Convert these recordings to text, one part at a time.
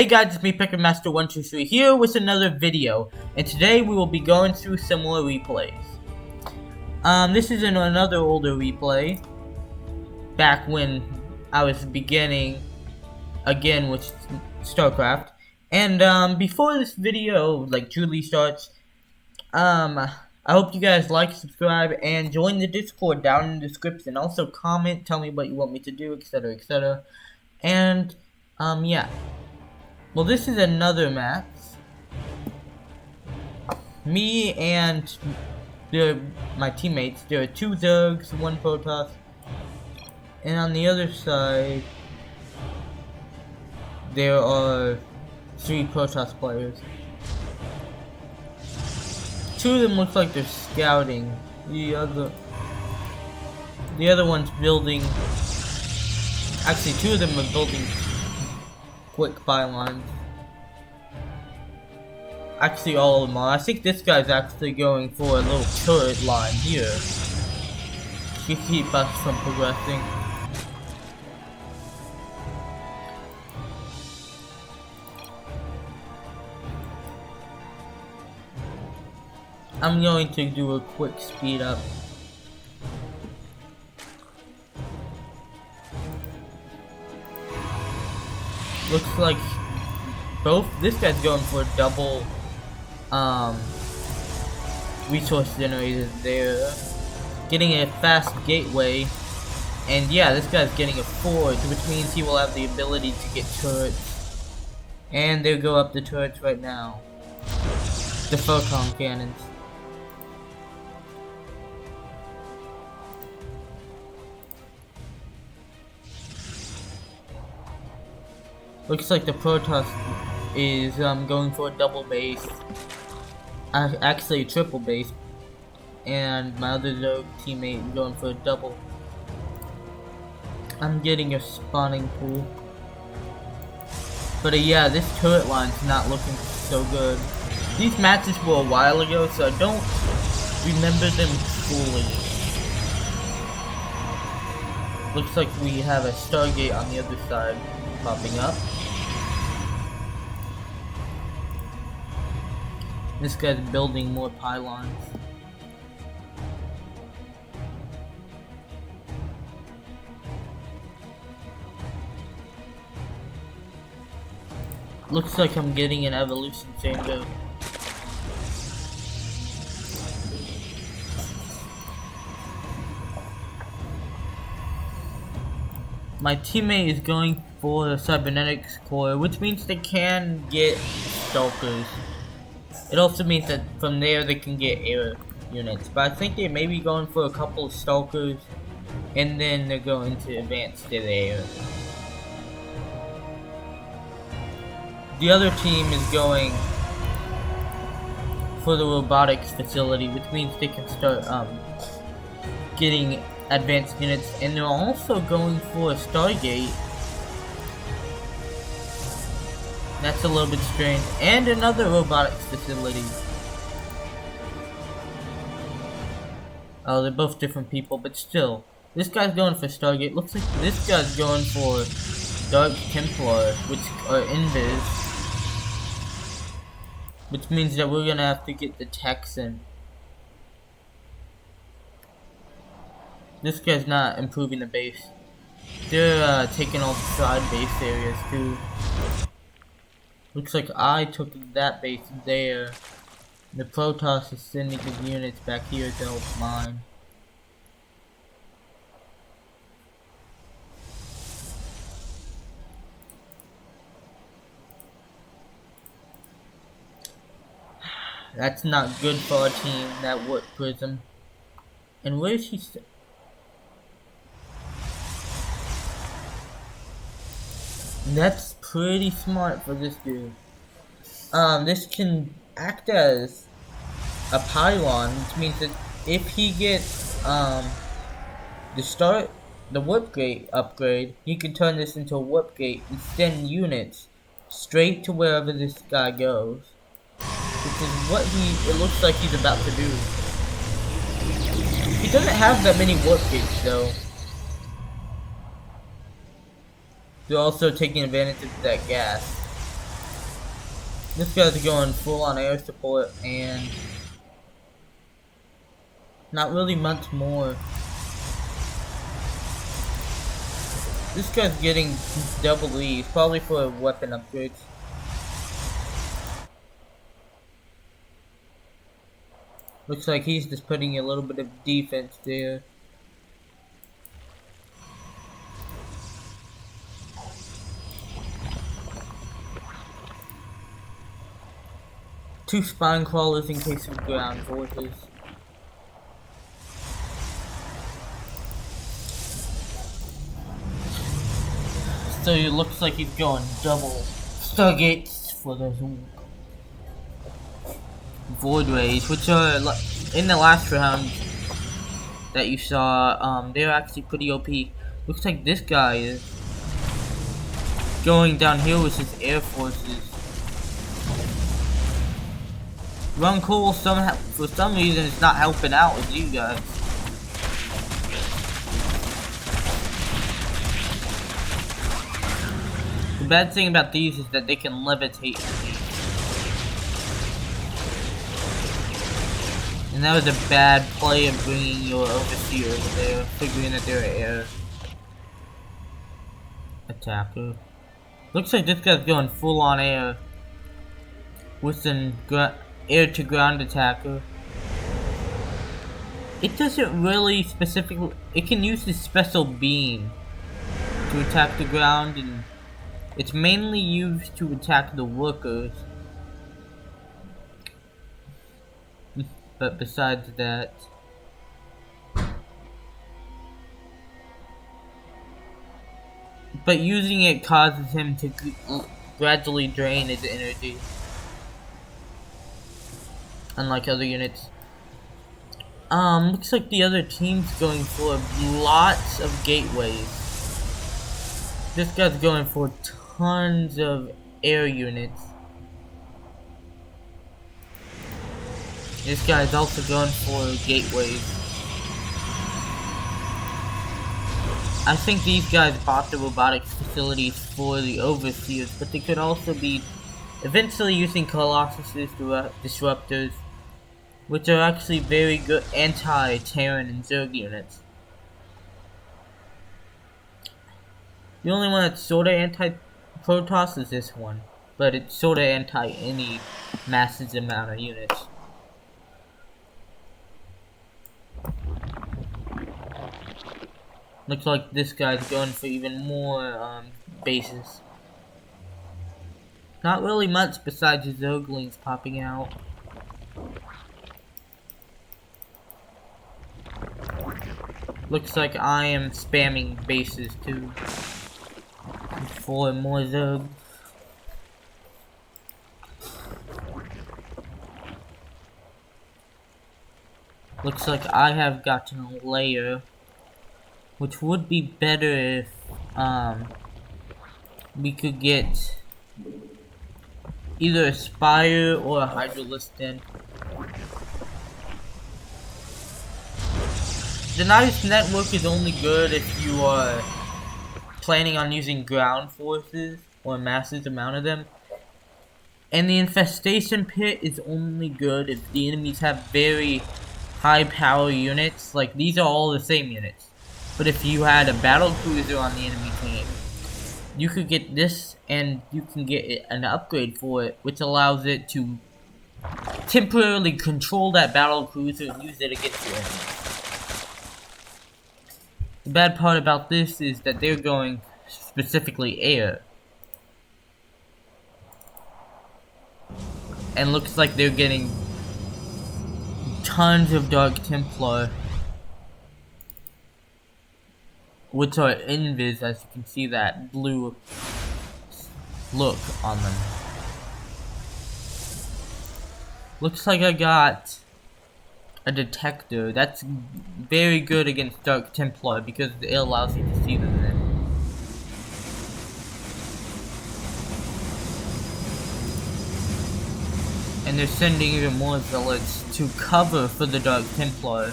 Hey guys, it's me, Pickermaster123 here with another video, and today we will be going through similar replays. This is another older replay, back when I was beginning again with StarCraft, and before this video truly starts, I hope you guys like, subscribe, and join the Discord down in the description. Also comment, tell me what you want me to do, etc, etc, and yeah. Well, this is another map. Me and my teammates, there are 2 Zergs, 1 Protoss, and on the other side, there are 3 Protoss players. 2 of them look like they're scouting. The other one's building. Actually, 2 of them are building quick pylons. Actually, all of them are. I think this guy's actually going for a little turret line here to keep us from progressing. I'm going to do a quick speed up. Looks like this guy's going for a double resource generator there, getting a fast gateway, and yeah, this guy's getting a forge, which means he will have the ability to get turrets, and there go up the turrets right now, the photon cannons. Looks like the Protoss is going for a double base, actually a triple base, and my other Zerg teammate is going for a double. I'm getting a spawning pool, but yeah, this turret line's not looking so good. These matches were a while ago, so I don't remember them fully. Looks like we have a Stargate on the other side popping up. This guy's building more pylons. Looks like I'm getting an evolution chamber. My teammate is going for a cybernetics core, which means they can get stalkers. It also means that from there they can get air units, but I think they may be going for a couple of stalkers, and then they're going to advance to the air. The other team is going for the robotics facility, which means they can start getting advanced units, and they're also going for a Stargate. That's a little bit strange. And another robotics facility. Oh, they're both different people, but still. This guy's going for Stargate. Looks like this guy's going for Dark Templar, which are invis. Which means that we're gonna have to get the Texan. This guy's not improving the base. They're taking all the side base areas too. Looks like I took that base there. The Protoss is sending his units back here to help mine. That's not good for our team, that warp prism. And where is he? That's pretty smart for this dude. This can act as a pylon, which means that if he gets the warp gate upgrade, he can turn this into a warp gate and send units straight to wherever this guy goes, which is what it looks like he's about to do. He doesn't have that many warp gates though. They're also taking advantage of that gas. This guy's going full on air support and not really much more. This guy's getting double E's, probably for weapon upgrades. Looks like he's just putting a little bit of defense there. Two spine crawlers in case of ground forces. So it looks like he's going double stargates for those void rays, which are in the last round that you saw. They're actually pretty OP. Looks like this guy is going downhill with his air forces. Run Cool for some reason is not helping out with you guys. The bad thing about these is that they can levitate enemies. And that was a bad play of bringing your overseer over there, figuring that they're air attacker. Looks like this guy's going full on air with an air to ground attacker. It doesn't really specifically, it can use this special beam to attack the ground, and it's mainly used to attack the workers. But besides that, but using it causes him to gradually drain his energy, unlike other units. Looks like the other team's going for lots of gateways. This guy's going for tons of air units. This guy's also going for gateways. I think these guys bought the robotics facilities for the overseers, but they could also be eventually using Colossus's disruptors, which are actually very good anti-Terran and Zerg units. The only one that's sorta anti-Protoss is this one, but it's sorta anti any massive amount of units. Looks like this guy's going for even more bases. Not really much besides his Zerglings popping out. Looks like I am spamming bases too. For more Zerg. Looks like I have gotten a layer, which would be better if we could get either a Spire or a Hydralisk in. The nice network is only good if you are planning on using ground forces or a massive amount of them. And the infestation pit is only good if the enemies have very high power units. Like, these are all the same units. But if you had a battle cruiser on the enemy team, you could get this and you can get an upgrade for it, which allows it to temporarily control that battle cruiser and use it against your enemy. The bad part about this is that they're going specifically air. And looks like they're getting tons of Dark Templar, which are invis, as you can see that blue look on them. Looks like I got a detector. That's very good against Dark Templar because it allows you to see them then. And they're sending even more zealots to cover for the Dark Templar.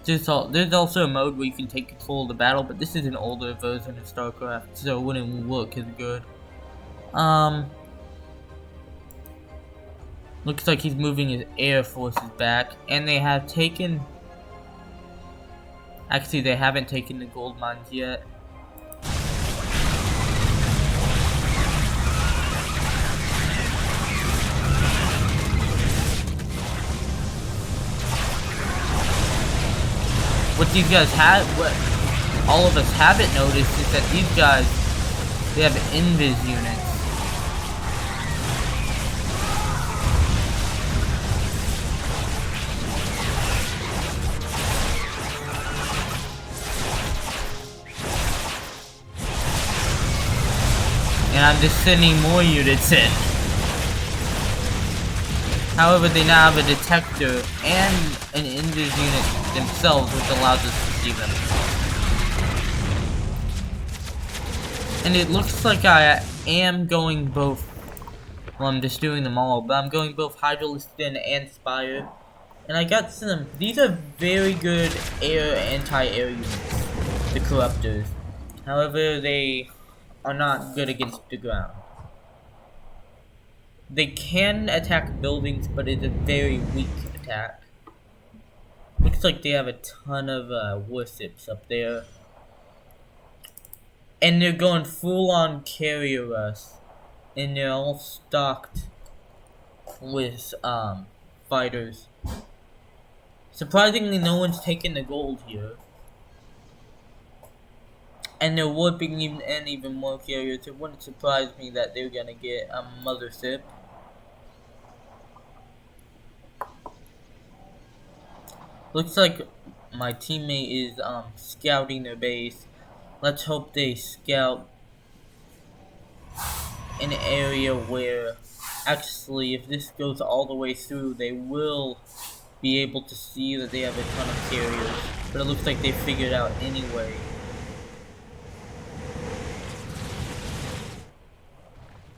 There's also a mode where you can take control of the battle, but this is an older version of StarCraft, so it wouldn't look as good. Looks like he's moving his air forces back, and they have taken... Actually, they haven't taken the gold mines yet. What these guys have, what all of us haven't noticed, is that these guys, they have invis units. And I'm just sending more units in. However, they now have a detector and an invis unit themselves, which allows us to see them. And it looks like I am going both. Well, I'm just doing them all, but I'm going both Hydralistan and Spire. And I got some. These are very good air anti-air units, the Corruptors. However, they are not good against the ground. They can attack buildings, but it's a very weak attack. Looks like they have a ton of warships up there. And they're going full-on carrier rush. And they're all stocked with fighters. Surprisingly, no one's taken the gold here. And they're warping even more carriers. It wouldn't surprise me that they're gonna get a mothership. Looks like my teammate is scouting their base. Let's hope they scout an area where, actually, if this goes all the way through, they will be able to see that they have a ton of carriers. But it looks like they figured out anyway.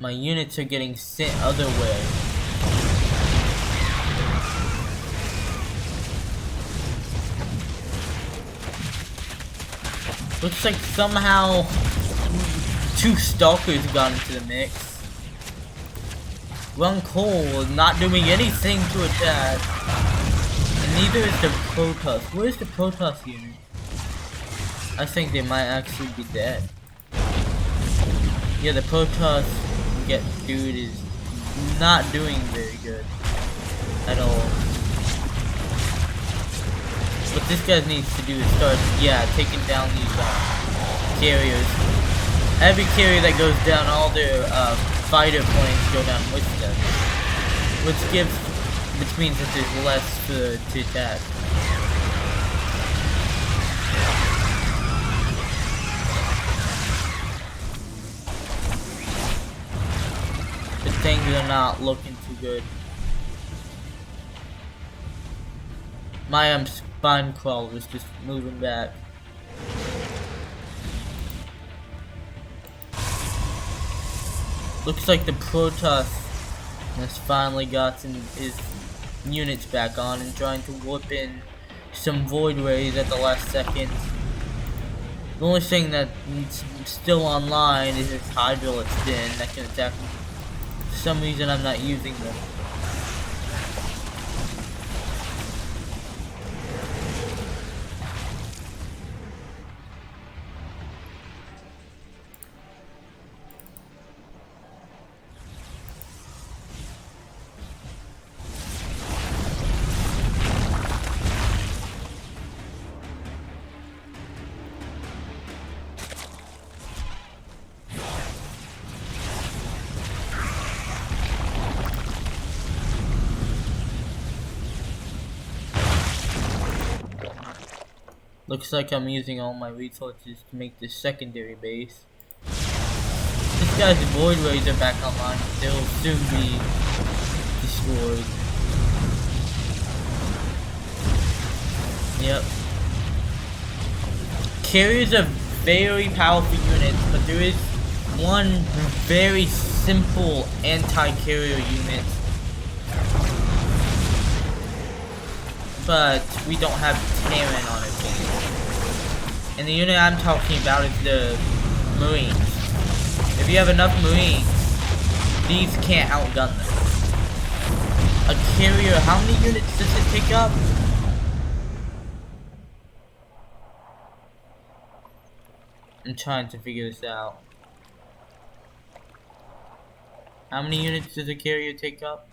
My units are getting sent other way. Looks like somehow 2 stalkers got into the mix. Run Cole is not doing anything to attack. And neither is the Protoss. Where's the Protoss unit? I think they might actually be dead. Yeah, the Protoss dude is not doing very good at all. What this guy needs to do is start, taking down these carriers. Every carrier that goes down, all their fighter planes go down with them, which means that there's less to attack. But things are not looking too good. My spine crawler is just moving back. Looks like the Protoss has finally gotten his units back on and trying to warp in some void rays at the last second. The only thing that's still online is this Hydralistan that can attack me. For some reason I'm not using them. Looks like I'm using all my resources to make this secondary base. This guy's void rays are back online. They'll soon be destroyed. Yep. Carriers are very powerful units, but there is one very simple anti-carrier unit but we don't have Terran on our team. And the unit I'm talking about is the Marines. If you have enough Marines, these can't outgun them. A carrier, how many units does it take up? I'm trying to figure this out. How many units does a carrier take up?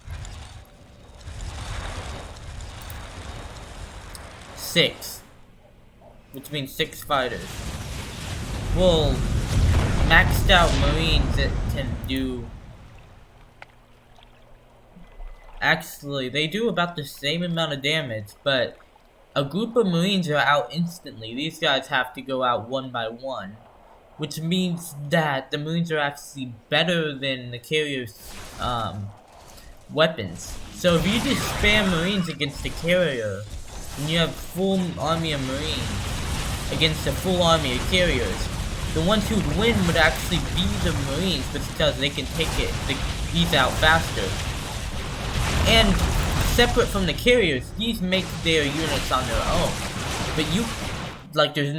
6. Which means 6 fighters. Well, maxed out Marines that can do... Actually, they do about the same amount of damage, but a group of Marines are out instantly. These guys have to go out one by one. Which means that the Marines are actually better than the carrier's weapons. So if you just spam Marines against the carrier, and you have full army of Marines against a full army of carriers, the ones who would win would actually be the Marines because they can take these out faster. And separate from the carriers, these make their units on their own. But you, like, there's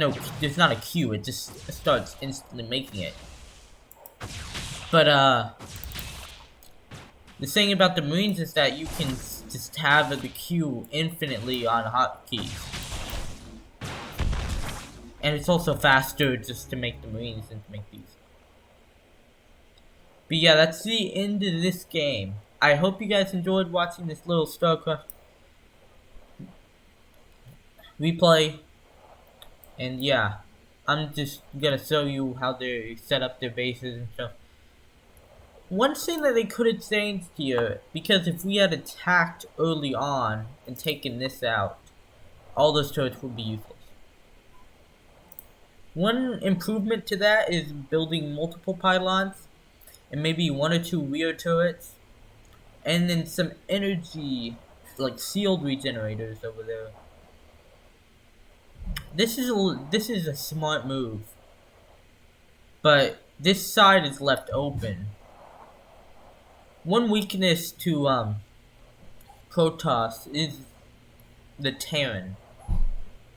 not a queue, it just starts instantly making it. But the thing about the Marines is that you can just have the queue infinitely on hotkeys. And it's also faster just to make the Marines than to make these. But yeah, that's the end of this game. I hope you guys enjoyed watching this little StarCraft replay. And yeah, I'm just gonna show you how they set up their bases and stuff. One thing that they could have changed here, because if we had attacked early on and taken this out, all those turrets would be useless. One improvement to that is building multiple pylons, and maybe 1 or 2 rear turrets, and then some energy, like shield regenerators over there. This is a smart move, but this side is left open. One weakness to Protoss is the Terran,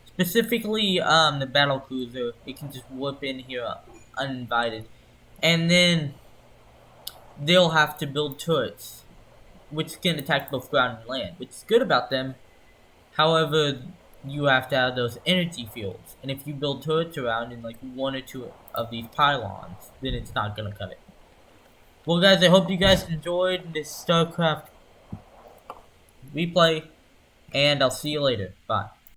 specifically the battle cruiser. It can just warp in here uninvited, and then they'll have to build turrets, which can attack both ground and land, which is good about them. However, you have to have those energy fields, and if you build turrets around in like 1 or 2 of these pylons, then it's not gonna cut it. Well guys, I hope you guys enjoyed this StarCraft replay, and I'll see you later. Bye.